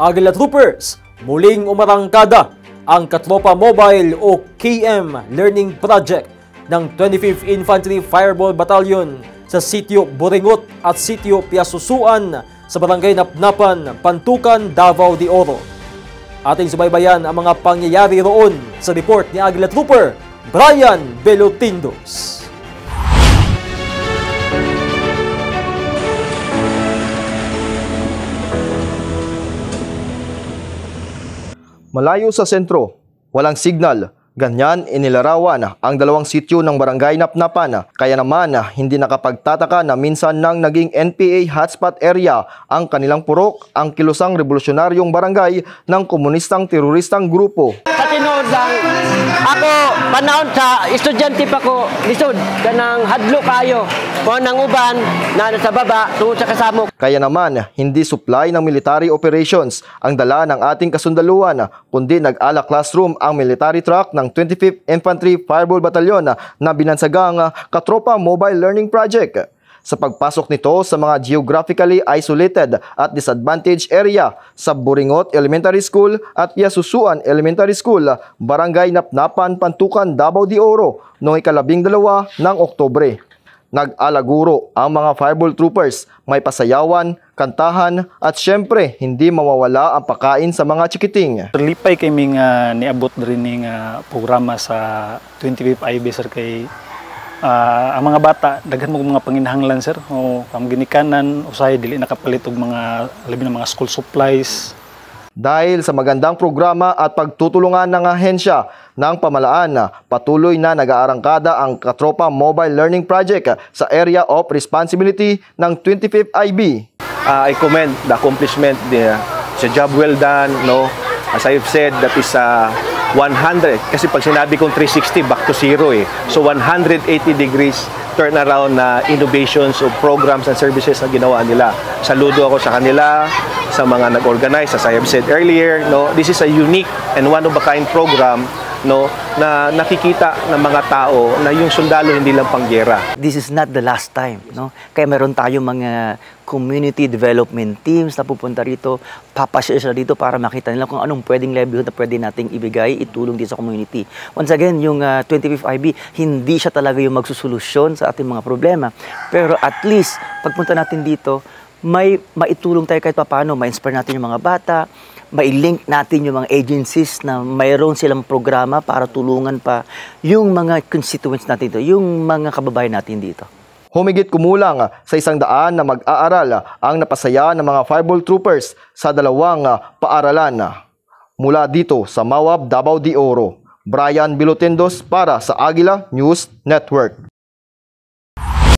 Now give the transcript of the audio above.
Agila Troopers, muling umarangkada ang Katropa Mobile o KM Learning Project ng 25th Infantry Fireball Battalion sa Sitio Boringot at Sitio Piasusuan sa Barangay Napnapan, Pantukan, Davao de Oro. Ating subaybayan ang mga pangyayari roon sa report ni Agila Trooper Brian Belotindos. Malayo sa sentro, walang signal. Ganyan inilarawan ang dalawang sityo ng Barangay Napnapan. Kaya naman hindi nakapagtataka na minsan nang naging NPA hotspot area ang kanilang purok, ang kilusang revolusyonaryong barangay ng komunistang teroristang grupo. Sa tinood lang, ako panahon sa estudyante pa ko lisod kanang hadlo kayo. Kung nang uban na nasa baba tungod sa kasamok. Kaya naman hindi supply ng military operations ang dala ng ating kasundaluhan, kundi nag-ala classroom ang military truck ng 25th Infantry Fireball Battalion na binansagang Katropa Mobile Learning Project. Sa pagpasok nito sa mga geographically isolated at disadvantaged area sa Boringot Elementary School at Piasusuan Elementary School, Barangay Napnapan, Pantukan, Davao de Oro noong ika-12 ng Oktubre. Nag-alaguro ang mga fireball troopers, may pasayawan, kantahan at syempre hindi mawawala ang pagkain sa mga chikiting. Lipay kami nga niabot rin ng programa sa 25th IB sir kay ang mga bata daghan mo mga panginahanglan sir o pamginikanan usay dili nakapalit og mga labi na mga school supplies. Dahil sa magandang programa at pagtutulungan ng ahensya ng pamalaan, patuloy na nag-aarangkada ang Katropa Mobile Learning Project sa Area of Responsibility ng 25th IB. I commend the accomplishment, it's a job well done, no? As I've said, that is 100, kasi pag sinabi kong 360, back to zero eh. So 180 degrees turnaround na innovations of programs and services na ginawa nila. Saludo ako sa kanila, sa mga nag-organize, as I have said earlier, no? This is a unique and one-of-a-kind program, no, na nakikita ng mga tao na yung sundalo hindi lang panggera. This is not the last time, no? Kaya meron tayong mga community development teams na pupunta rito, papashare sila dito para makita nila kung anong pwedeng livelihood na pwede nating ibigay, itulong dito sa community. Once again, yung 25th IB, hindi siya talaga yung magsusolusyon sa ating mga problema. Pero at least, pagpunta natin dito, may maitulong tayo kahit paano, ma-inspire natin yung mga bata, mai-link natin yung mga agencies na mayroon silang programa para tulungan pa yung mga constituents natin dito, yung mga kababayan natin dito. Humigit kumulang sa 100 na mag-aaral ang napasaya ng mga fireball troopers sa dalawang paaralan. Mula dito sa Mawab, Davao de Oro, Brian Belotindos para sa Agila News Network.